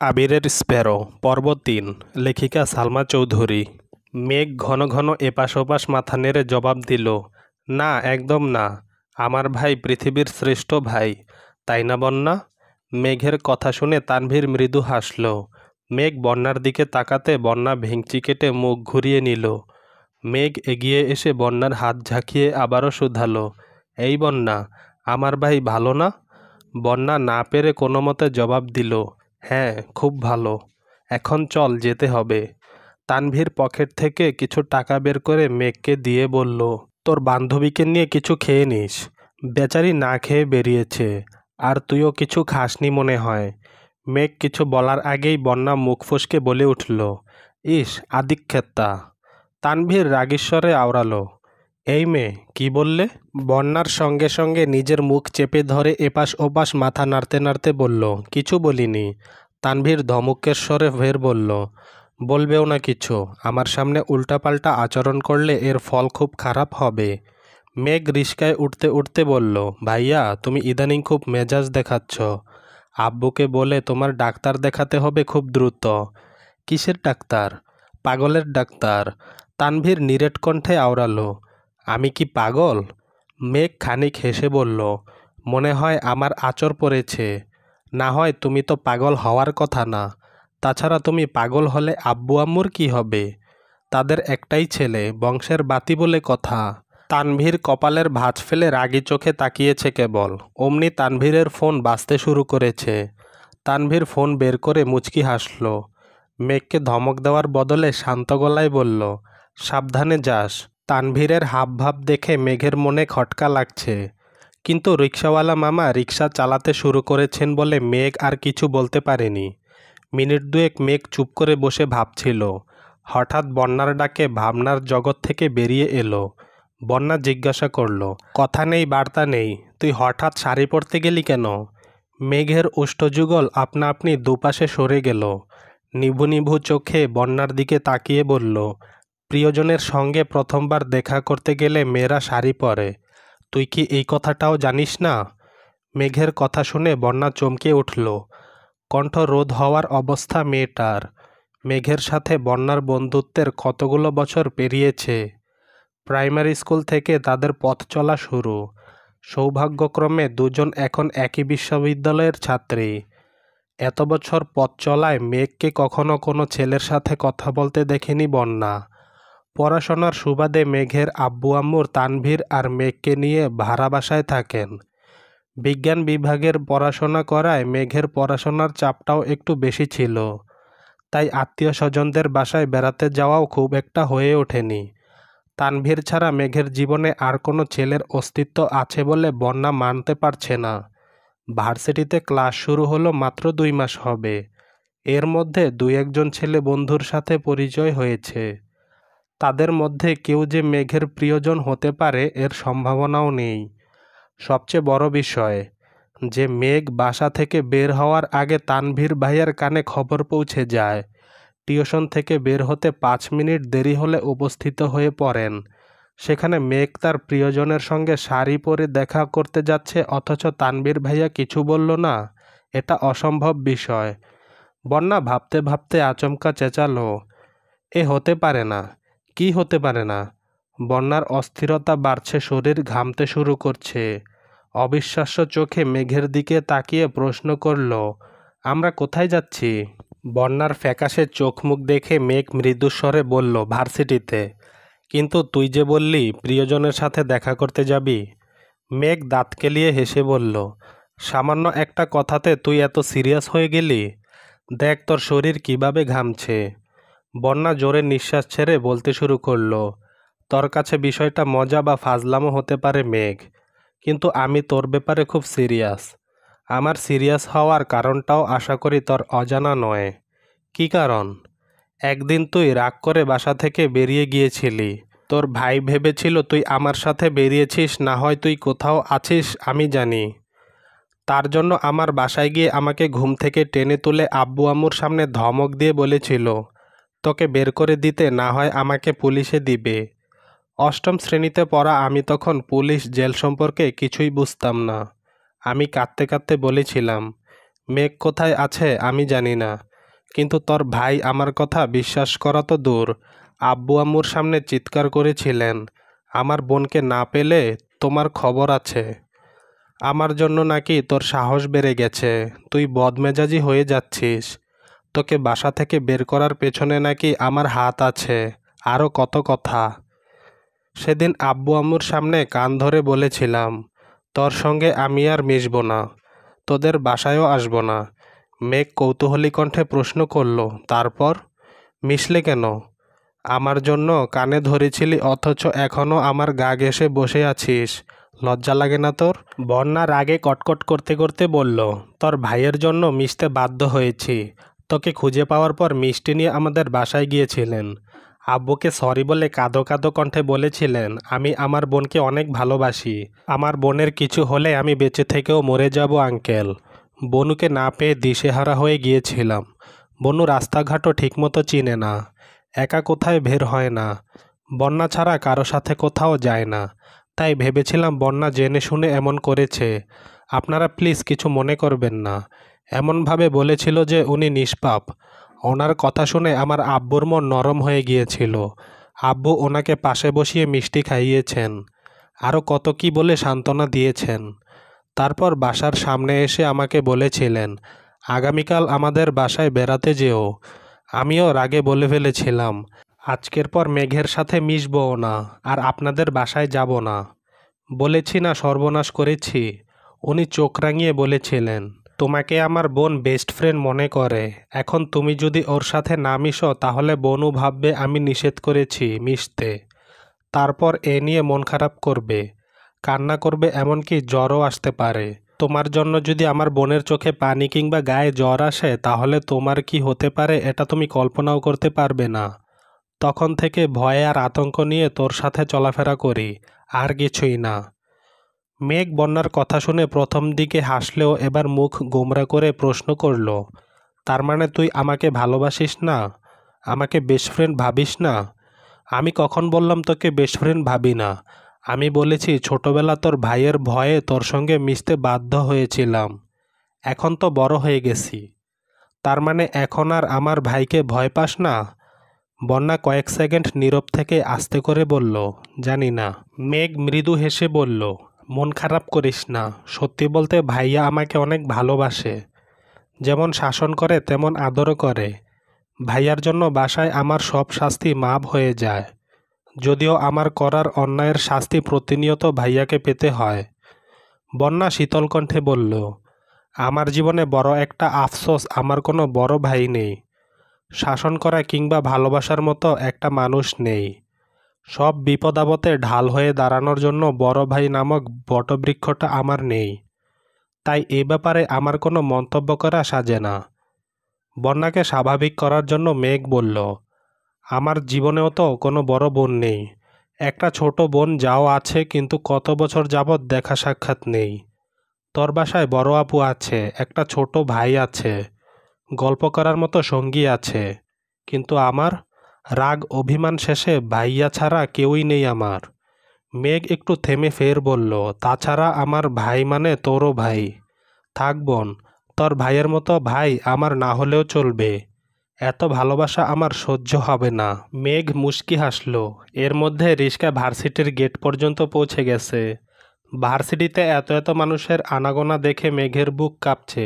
আবিরের স্প্যারো পর্ব ৩ লেখিকা সালমা চৌধুরী। মেঘ ঘন ঘন এপাশ ওপাশ মাথা নেড়ে জবাব দিল, না একদম না, আমার ভাই পৃথিবীর শ্রেষ্ঠ ভাই, তাই না বন্যা? মেঘের কথা শুনে তানভীর মৃদু হাসল। মেঘ বন্যার দিকে তাকাতে বন্যা ভেংচি কেটে মুখ ঘুরিয়ে নিল। মেঘ এগিয়ে এসে বন্যার হাত ঝাঁকিয়ে আবারও শুধালো, এই বন্যা, আমার ভাই ভালো না? বন্যা না পেরে কোনো মতে জবাব দিল, হ্যাঁ খুব ভালো, এখন চল যেতে হবে। তানভীর পকেট থেকে কিছু টাকা বের করে মেঘকে দিয়ে বলল, তোর বান্ধবীকে নিয়ে কিছু খেয়ে নিস, বেচারি না খেয়ে বেরিয়েছে, আর তুইও কিছু খাসনি মনে হয়। মেঘ কিছু বলার আগেই বন্যা মুখ ফসকে বলে উঠল, ইস আদিক্ষেতা। তানভীর রাগীস্বরে আওড়ালো, এই মেয়ে কি বললে? বন্যার সঙ্গে সঙ্গে নিজের মুখ চেপে ধরে এপাশ ওপাশ মাথা নাড়তে নাড়তে বলল, কিছু বলিনি। তানভীর ধমকের স্বরে ফের বলল, বলবেও না কিছু, আমার সামনে উল্টাপাল্টা আচরণ করলে এর ফল খুব খারাপ হবে। মেঘ রিস্কায় উঠতে উঠতে বলল, ভাইয়া তুমি ইদানিং খুব মেজাজ দেখাচ্ছ, আব্বুকে বলে তোমার ডাক্তার দেখাতে হবে খুব দ্রুত। কিসের ডাক্তার? পাগলের ডাক্তার। তানভীর নিরেট কণ্ঠে আওড়ালো, আমি কি পাগল? মেঘ খানিক হেসে বলল, মনে হয় আমার আঁচড় পড়েছে। না হয় তুমি তো পাগল হওয়ার কথা না, তাছাড়া তুমি পাগল হলে আব্বু আম্মুর কি হবে? তাদের একটাই ছেলে, বংশের বাতি বলে কথা। তানভীর কপালের ভাঁজ ফেলে রাগী চোখে তাকিয়েছে কেবল, অমনি তানভীরের ফোন বাজতে শুরু করেছে। তানভীর ফোন বের করে মুচকি হাসল। মেঘকে ধমক দেওয়ার বদলে শান্ত গলায় বলল, সাবধানে যাস। তানভীরের হাবভাব দেখে মেঘের মনে খটকা লাগছে, কিন্তু রিকশাওয়ালা মামা রিকশা চালাতে শুরু করেছেন বলে মেঘ আর কিছু বলতে পারেনি। মিনিট দুয়েক মেঘ চুপ করে বসে ভাবছিল। হঠাৎ বন্যার ডাকে ভাবনার জগৎ থেকে বেরিয়ে এলো। বন্যা জিজ্ঞাসা করল, কথা নেই বার্তা নেই, তুই হঠাৎ শাড়ি পরতে গেলি কেন? মেঘের ওষ্ঠযুগল আপনা আপনি দুপাশে সরে গেল। নিভু নিভু চোখে বন্যার দিকে তাকিয়ে বলল, প্রিয়জনের সঙ্গে প্রথমবার দেখা করতে গেলে মেয়েরা শাড়ি পরে, তুই কি এই কথাটাও জানিস না? মেঘের কথা শুনে বন্যা চমকে উঠল। কণ্ঠ রোধ হওয়ার অবস্থা মেয়েটার। মেঘের সাথে বন্যার বন্ধুত্বের কতগুলো বছর পেরিয়েছে। প্রাইমারি স্কুল থেকে তাদের পথ চলা শুরু। সৌভাগ্যক্রমে দুজন এখন একই বিশ্ববিদ্যালয়ের ছাত্রী। এত বছর পথ চলায় মেঘকে কখনো কোনো ছেলের সাথে কথা বলতে দেখেনি বন্যা। পড়াশোনার সুবাদে মেঘের আব্বু আম্মুর তানভীর আর মেঘকে নিয়ে ভাড়া বাসায় থাকেন। বিজ্ঞান বিভাগের পড়াশোনা করায় মেঘের পড়াশোনার চাপটাও একটু বেশি ছিল, তাই আত্মীয় স্বজনদের বাসায় বেড়াতে যাওয়াও খুব একটা হয়ে ওঠেনি। তানভীর ছাড়া মেঘের জীবনে আর কোনো ছেলের অস্তিত্ব আছে বলে বন্যা মানতে পারছে না। ভার্সিটিতে ক্লাস শুরু হলো মাত্র 2 মাস হবে, এর মধ্যে 2-1জন ছেলে বন্ধুর সাথে পরিচয় হয়েছে। তাদের মধ্যে কেউ যে মেঘের প্রিয়জন হতে পারে এর সম্ভাবনাও নেই। সবচেয়ে বড় বিষয় যে মেঘ বাসা থেকে বের হওয়ার আগে তানভীর ভাইয়ের কানে খবর পৌঁছে যায়। টিউশন থেকে বের হতে 5 মিনিট দেরি হলে উপস্থিত হয়ে পড়েন। সেখানে মেঘ তার প্রিয়জনের সঙ্গে শাড়ি পরে দেখা করতে যাচ্ছে, অথচ তানভীর ভাইয়া কিছু বলল না। এটা অসম্ভব বিষয়। বন্যা ভাবতে ভাবতে আচমকা চেঁচালো, এ হতে পারে না। কি হতে পারে না? বন্যার অস্থিরতা বাড়ছে, শরীর ঘামতে শুরু করছে। অবিশ্বাস্য চোখে মেঘের দিকে তাকিয়ে প্রশ্ন করল, আমরা কোথায় যাচ্ছি? বন্যার ফ্যাকাশে চোখ মুখ দেখে মেঘ মৃদুস্বরে বলল, ভার্সিটিতে। কিন্তু তুই যে বললি প্রিয়জনের সাথে দেখা করতে যাবি। মেঘ দাঁত কেলিয়ে হেসে বলল, সামান্য একটা কথাতে তুই এত সিরিয়াস হয়ে গেলি? দেখ তোর শরীর কিভাবে ঘামছে। বন্যা জোরে নিঃশ্বাস ছেড়ে বলতে শুরু করলো, তোর কাছে বিষয়টা মজা বা ফাজলামো হতে পারে মেঘ, কিন্তু আমি তোর ব্যাপারে খুব সিরিয়াস। আমার সিরিয়াস হওয়ার কারণটাও আশা করি তোর অজানা নয়। কী কারণ? একদিন তুই রাগ করে বাসা থেকে বেরিয়ে গিয়েছিলি। তোর ভাই ভেবেছিল তুই আমার সাথে বেরিয়েছিস, না হয় তুই কোথাও আছিস আমি জানি। তার জন্য আমার বাসায় গিয়ে আমাকে ঘুম থেকে টেনে তুলে আব্বু আম্মুর সামনে ধমক দিয়ে বলেছিল তোকে বের করে দিতে, না হয় আমাকে পুলিশে দিবে। 8ম শ্রেণীতে পড়া আমি তখন পুলিশ জেল সম্পর্কে কিছুই বুঝতাম না। আমি কাঁদতে কাঁদতে বলেছিলাম, মেঘ কোথায় আছে আমি জানি না, কিন্তু তোর ভাই আমার কথা বিশ্বাস করা তো দূর, আব্বু আম্মুর সামনে চিৎকার করেছিলেন, আমার বোনকে না পেলে তোমার খবর আছে। আমার জন্য নাকি তোর সাহস বেড়ে গেছে, তুই বদমেজাজি হয়ে যাচ্ছিস, তোকে বাসা থেকে বের করার পেছনে নাকি আমার হাত আছে, আরও কত কথা। সেদিন আব্বু আম্মুর সামনে কান ধরে বলেছিলাম, তোর সঙ্গে আমি আর মিশব না, তোদের বাসায়ও আসব না। মেঘ কৌতূহলী কণ্ঠে প্রশ্ন করল, তারপর মিশলে কেন? আমার জন্য কানে ধরেছিলি অথচ এখনও আমার গা ঘেঁষে বসে আছিস, লজ্জা লাগে না তোর? বন্যা রাগে কটকট করতে করতে বলল, তোর ভাইয়ের জন্য মিশতে বাধ্য হয়েছি। তোকে খুঁজে পাওয়ার পর মিষ্টি নিয়ে আমাদের বাসায় গিয়েছিলেন, আব্বুকে সরি বলে কাঁদো কাঁদো কণ্ঠে বলেছিলেন, আমি আমার বোনকে অনেক ভালোবাসি, আমার বোনের কিছু হলে আমি বেঁচে থেকেও মরে যাব আঙ্কেল। বনুকে না পেয়ে দিশেহারা হয়ে গিয়েছিলাম। বনু রাস্তাঘাটও ঠিকমতো চিনে না, একা কোথায় বের হয় না, বন্যা ছাড়া কারো সাথে কোথাও যায় না। তাই ভেবেছিলাম বন্যা জেনে শুনে এমন করেছে, আপনারা প্লিজ কিছু মনে করবেন না। এমনভাবে বলেছিল যে উনি নিষ্পাপ। ওনার কথা শুনে আমার আব্বুর মন নরম হয়ে গিয়েছিল। আব্বু ওনাকে পাশে বসিয়ে মিষ্টি খাইয়েছেন, আরও কত কি বলে সান্ত্বনা দিয়েছেন। তারপর বাসার সামনে এসে আমাকে বলেছিলেন, আগামীকাল আমাদের বাসায় বেড়াতে যেও। আমিও রাগে বলে ফেলেছিলাম, আজকের পর মেঘের সাথে মিশবও না, আর আপনাদের বাসায় যাব না। বলেছি না সর্বনাশ করেছি? উনি চোখ রাঙিয়ে বলেছিলেন, তোমাকে আমার বোন বেস্ট ফ্রেন্ড মনে করে, এখন তুমি যদি ওর সাথে না মিশো তাহলে বোনও ভাববে আমি নিষেধ করেছি মিশতে। তারপর এ নিয়ে মন খারাপ করবে, কান্না করবে, এমনকি জ্বরও আসতে পারে। তোমার জন্য যদি আমার বোনের চোখে পানি কিংবা গায়ে জ্বর আসে তাহলে তোমার কি হতে পারে এটা তুমি কল্পনাও করতে পারবে না। তখন থেকে ভয় আর আতঙ্ক নিয়ে তোর সাথে চলাফেরা করি, আর কিছুই না। মেঘ বন্যার কথা শুনে প্রথম দিকে হাসলেও এবার মুখ গোমরা করে প্রশ্ন করল, তার মানে তুই আমাকে ভালোবাসিস না, আমাকে বেস্ট ফ্রেন্ড ভাবিস না? আমি কখন বললাম তোকে বেস্ট ফ্রেন্ড ভাবি না? আমি বলেছি ছোটবেলা তোর ভাইয়ের ভয়ে তোর সঙ্গে মিশতে বাধ্য হয়েছিলাম, এখন তো বড় হয়ে গেছি, তার মানে এখন আর আমার ভাইকে ভয় পাস না? বন্যা কয়েক সেকেন্ড নীরব থেকে আস্তে করে বলল, জানি না। মেঘ মৃদু হেসে বলল, মন খারাপ করিস না, সত্যি বলতে ভাইয়া আমাকে অনেক ভালোবাসে, যেমন শাসন করে তেমন আদরও করে। ভাইয়ার জন্য বাসায় আমার সব শাস্তি মাপ হয়ে যায়, যদিও আমার করার অন্যায়ের শাস্তি প্রতিনিয়ত ভাইয়াকে পেতে হয়। বন্যা শীতল কণ্ঠে বলল, আমার জীবনে বড় একটা আফসোস আমার কোনো বড় ভাই নেই, শাসন করা কিংবা ভালোবাসার মতো একটা মানুষ নেই। সব বিপদ আপদে ঢাল হয়ে দাঁড়ানোর জন্য বড় ভাই নামক বটবৃক্ষটা আমার নেই। তাই এ ব্যাপারে আমার কোনো মন্তব্য করা সাজে না। বন্যাকে স্বাভাবিক করার জন্য মেঘ বলল, আমার জীবনেও তো কোনো বড় বোন নেই, একটা ছোট বোন যাও আছে, কিন্তু কত বছর যাবৎ দেখা সাক্ষাৎ নেই। তোর বাসায় বড় আপু আছে, একটা ছোট ভাই আছে, গল্প করার মতো সঙ্গী আছে, কিন্তু আমার রাগ অভিমান শেষে ভাইয়া ছাড়া কেউই নেই আমার। মেঘ একটু থেমে ফের বলল, তাছাড়া আমার ভাই মানে তোরও ভাই। থাক বোন, তোর ভাইয়ের মতো ভাই আমার না হলেও চলবে, এত ভালোবাসা আমার সহ্য হবে না। মেঘ মুচকি হাসল। এর মধ্যে রিস্কা ভার্সিটির গেট পর্যন্ত পৌঁছে গেছে। ভার্সিটিতে এত এত মানুষের আনাগোনা দেখে মেঘের বুক কাঁপছে।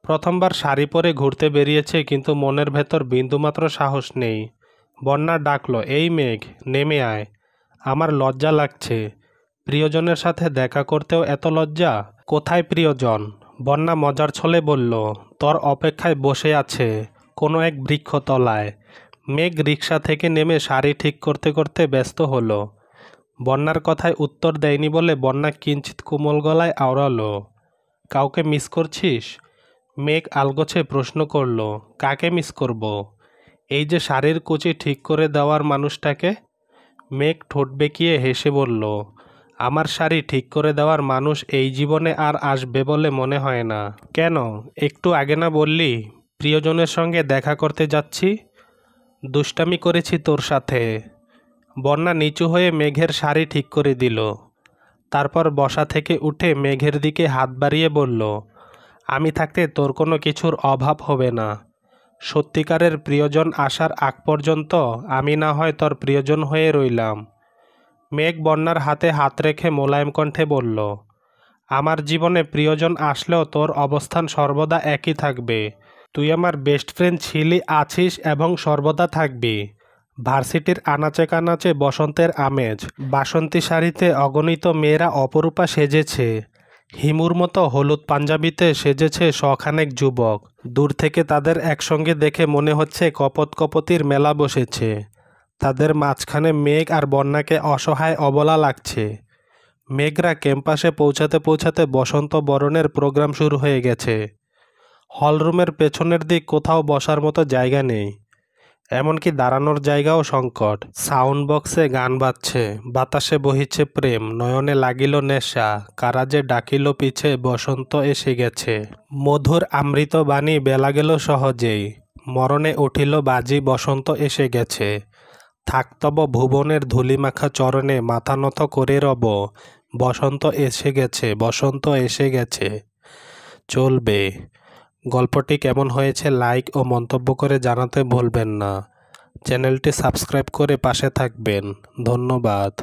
প্রথমবার শাড়ি পরে ঘুরতে বেরিয়েছে, কিন্তু মনের ভেতর বিন্দুমাত্র সাহস নেই। বন্যা ডাকলো, এই মেঘ, নেমে আয়, আমার লজ্জা লাগছে। প্রিয়জনের সাথে দেখা করতেও এত লজ্জা? কোথায় প্রিয়জন? বন্যা মজার ছলে বলল, তোর অপেক্ষায় বসে আছে কোনো এক বৃক্ষতলায়। মেঘ রিকশা থেকে নেমে শাড়ি ঠিক করতে করতে ব্যস্ত হলো। বন্যার কথায় উত্তর দেয়নি বলে বন্যা কিঞ্চিৎ কোমল গলায় আওড়ালো, কাউকে মিস করছিস? মেঘ আলগোছে প্রশ্ন করল, কাকে মিস করব? এই যে শাড়ির কুচি ঠিক করে দেওয়ার মানুষটাকে। মেঘ ঠোঁট বেঁকিয়ে হেসে বলল, আমার শাড়ি ঠিক করে দেওয়ার মানুষ এই জীবনে আর আসবে বলে মনে হয় না। কেন, একটু আগে না বললি প্রিয়জনের সঙ্গে দেখা করতে যাচ্ছি? দুষ্টামি করেছি তোর সাথে। বন্যা নিচু হয়ে মেঘের শাড়ি ঠিক করে দিল। তারপর বসা থেকে উঠে মেঘের দিকে হাত বাড়িয়ে বলল, আমি থাকতে তোর কোনো কিছুর অভাব হবে না, সত্যিকারের প্রিয়জন আসার আগ পর্যন্ত আমি না হয় তোর প্রিয়জন হয়ে রইলাম। মেঘ বন্যার হাতে হাত রেখে মোলায়েম কণ্ঠে বলল, আমার জীবনে প্রিয়জন আসলেও তোর অবস্থান সর্বদা একই থাকবে। তুই আমার বেস্ট ফ্রেন্ড ছিলি, আছিস এবং সর্বদা থাকবি। ভার্সিটির আনাচে কানাচে বসন্তের আমেজ, বাসন্তী শাড়িতে অগণিত মেয়েরা অপরূপা সেজেছে। হিমুর মতো হলুদ পাঞ্জাবিতে সেজেছে শখানেক যুবক। দূর থেকে তাদের একসঙ্গে দেখে মনে হচ্ছে কপত কপতির মেলা বসেছে। তাদের মাঝখানে মেঘ আর বন্যাকে অসহায় অবলা লাগছে। মেঘরা ক্যাম্পাসে পৌঁছাতে পৌঁছাতে বসন্ত বরণের প্রোগ্রাম শুরু হয়ে গেছে। হলরুমের পেছনের দিক কোথাও বসার মতো জায়গা নেই, এমনকি দাঁড়ানোর জায়গাও সংকট। সাউন্ড বক্সে গান বাজছে, বাতাসে বহিছে প্রেম, নয়নে লাগিল নেশা, কারা যে ডাকিল পিছে, বসন্ত এসে গেছে। মধুর আমৃত বাণী বেলা গেল সহজেই, মরণে উঠিল বাজি, বসন্ত এসে গেছে। থাকতব ভুবনের ধূলিমাখা চরণে, মাথা নত করে রব, বসন্ত এসে গেছে, বসন্ত এসে গেছে। চলবে। গল্পটি কেমন হয়েছে লাইক ও মন্তব্য করে জানাতে ভুলবেন না। চ্যানেলটি সাবস্ক্রাইব করে পাশে থাকবেন। ধন্যবাদ।